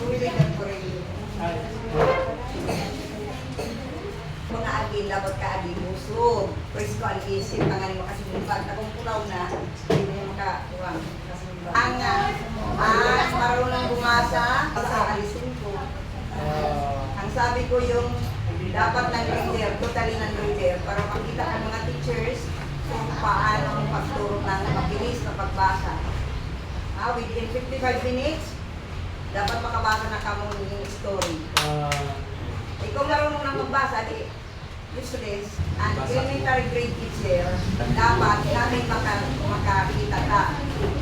Buwilan ko rin. Mga agin, dapat ka agin muso. Pwes ko ang isip, panganin mo kasi bumbag. Akong pulaw na, hindi mo makakuwang. Ang marunong bumasa, sa alisin ko. Ang sabi ko yung dapat ng reader, totally ng reader, para makita ang mga teachers kung paano ang pagturo ng mabilis na pagbasa. Within 55 minutes, dapat makabasa na kamo yung story. Ikaw marunong nang magbasa, di useless. Ang elementary grade teacher, dapat namin makakita ka.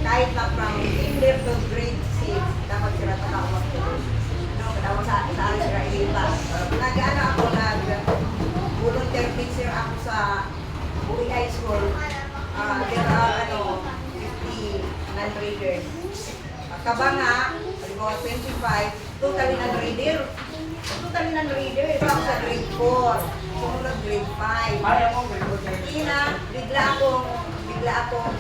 Kahit na from kinder to grade 6, dapat sila tatawag ko. Dapat sa akin sila ilipas. Nag-ano ako, volunteer teacher ako sa Buhi High School. There are 50 non-readers. Kabanga, 25, totally non-reader. Totally non-reader. Ako sa grade 4, sumunod grade 5. Bigla akong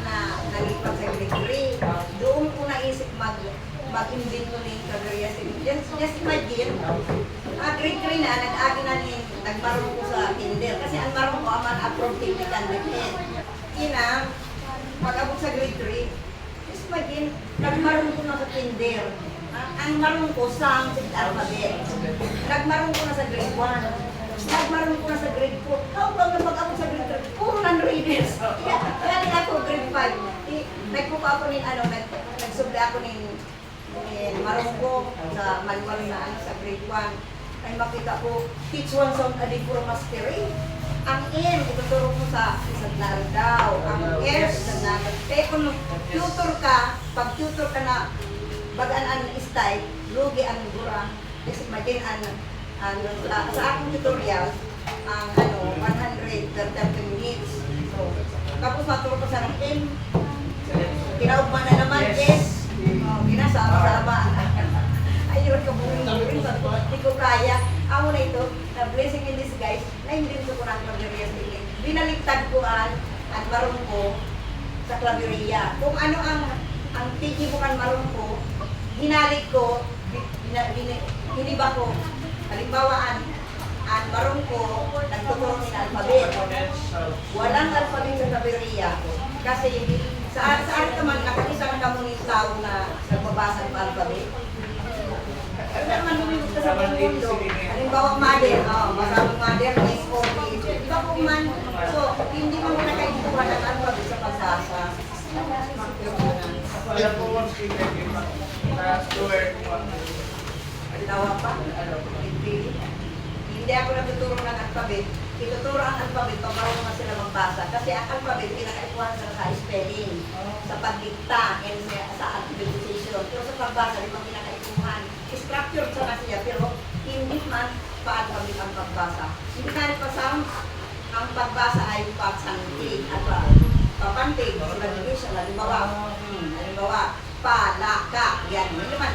nalipat sa grade 3. Doon ko naisip mag-invento ng career. Just imagine, grade 3 na, nag-agi na nagmarong ko sa kinder. Kasi ang marong ko, aman approve technical defense. Pag-abot sa grade 3, just imagine, nagmarong ko na sa kinder. Ang marong ko, sounds and alphabet. Nagmarong ko na sa grade 1. Nagmarong ko na sa grade 4. How come na pag-abot sa grade 3? Puro non-readers. Kaya ako grade 5. Nagpupa ako nagsubli ako marong ko sa manual na sa grade 1. Ay makita ko, teach one sound a day for mastery. Ang M, ituturo ko sa isang laro daw. Ang S, isang laro. Eh kung tutor ka, pag tutor ka na bagaan ang style, lugi ang gura. Kasi imagine sa akong tutorial, ang 100 per 30 minutes. So, tapos maturo ko sa ng M, kinaugman na naman S, kinasama-sama. Ayun ka buring-buring, hindi ko kaya. Amo na ito, na blessing in disguise, na hindi ko ng klaberya sa ilig. Binaligtad ko ang marong ko sa klaberya. Kung ano ang tiki mo kan marong ko, hinalik ko, hiniba ko. Halimbawa, ang marong ko, nagtuturo ng alphabet. Walang alphabet sa klaberya. Kasi saan naman nakakisang kamunin tao na nagbabasa ng alphabet. Ano naman lumibot ka sa mundo? Halimbawa, mother, masamang mother, S-O-T. Diba po man? So, hindi mo muna kaintuhan ng alphabet sa pagsasa. Tawa pa? Hindi ako natuturo ng alphabet. Ituturo ang alphabet pag marunong na sila magbasa. Kasi ang alphabet, pinakaipuhan sila sa spelling, sa pagdikta, and sa alphabetization. Pero sa pagbasa, di ba pinakaipuhan? Structured sa siya, pero hindi man pa-alphabet ang pagbasa. Hindi na pa sound, ang pagbasa ay pagsanti at papantig, subdivision, halimbawa, palaka, yan. Hindi man,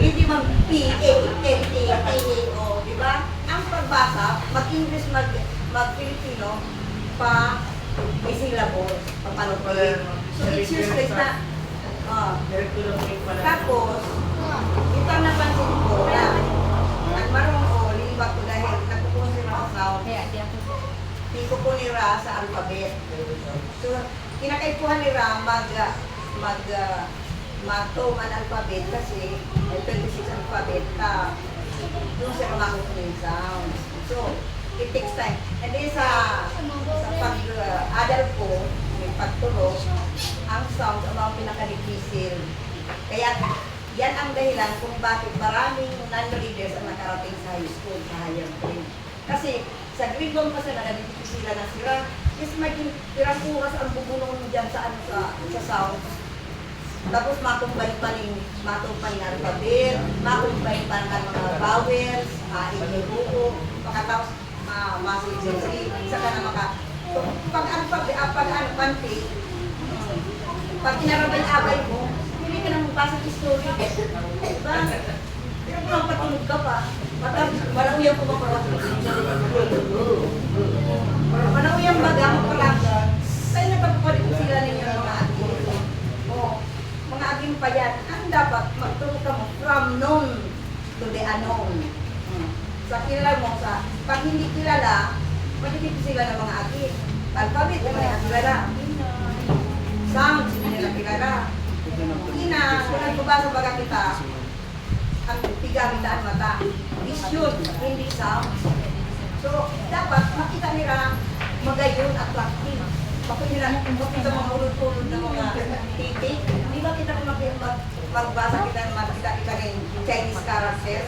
hindi man P-A-N-T-A-O, di ba? Ang pagbasa, mag-English, mag-Filipino, may syllable, papanupin. So, it's useless na. Tapos, ito ang napansin ko na nagmarong ko, limbak ko dahil nagpupunsin ako sa sound. Hindi ko po nira sa alphabet. So, kinakaipuhan nira mag-tone alphabet kasi 26 alphabet doon siya kumakuha ng sounds. So, it takes time. And then sa pag-adult ko, may pagtulog, ang sounds ang mga pinaka-difícil. Kaya yan ang dahilan kung bakit maraming non-readers ang nakarating sa high school, sa higher grade. Kasi sa grade 1 pa sila, nag-difícil sila na sila. Yes, maging pirang oras ang bubulong mo dyan sa sounds. Tapos matumbay pa ng alphabet, matumbay pa ng mga vowels, inibuko, pagkatapos masigil, saka na pag kinarabay-abay mo, hindi ka na magbasa ng story. Diba? Pero kung patulog ka pa, walang uyang kumapalak. Walang uyang baga, magpalak. Kaya napapapalik ko sila ninyo mga aging. Mga aging pa yan. Ang dapat, magturo ka mo from known to the unknown. Sa kilala mo, pag hindi kilala, magiging sila ng mga atin. Alphabet, hindi nila kilala. Sounds, hindi nila kilala. Ina, kung nagbabasa baga kita, ang tigamitaan mata. Vision, hindi sounds. So, dapat makita nila magayon at attractive. Bakit nila, makita mga ulod-ulod ng mga titik. Di ba kita magbasa kita ng makita ng Chinese character?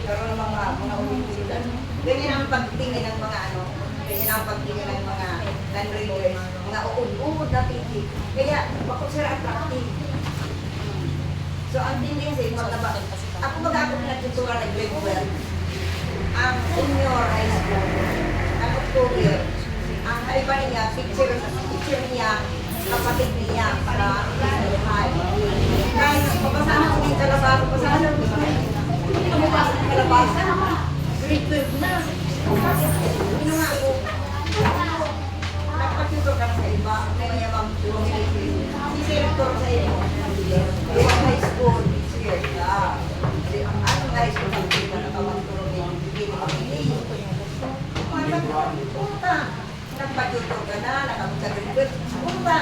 Pero ng mga ulod-ulod. Ganyan ang pagtingin ng mga ano, ganyan ang pagtingin ng mga non-readers, mga uod-uod na titik. Kaya, bakit sila attractive? So, ang tendency, ako ako pinagtuturan ng grade 12. Ang senior high school, ang October, ang halipan niya, picture niya, kapatid niya para high. Kahit papasahan ko yung kalabasa, papasahan ko hindi ko mapasok yung kalabasa. Grade 12 na. Hindi nga ako. Nagpatutor ka na sa iba, kaya ma'am, si senator sa iyo. Yung high school, teacher ka. Anong high school ang iba na kawagturo niya? Punta. Nagpatutor ka na, nakapagsagot. Punta.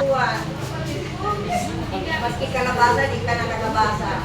Maski kalabasa, di ka na kalabasa.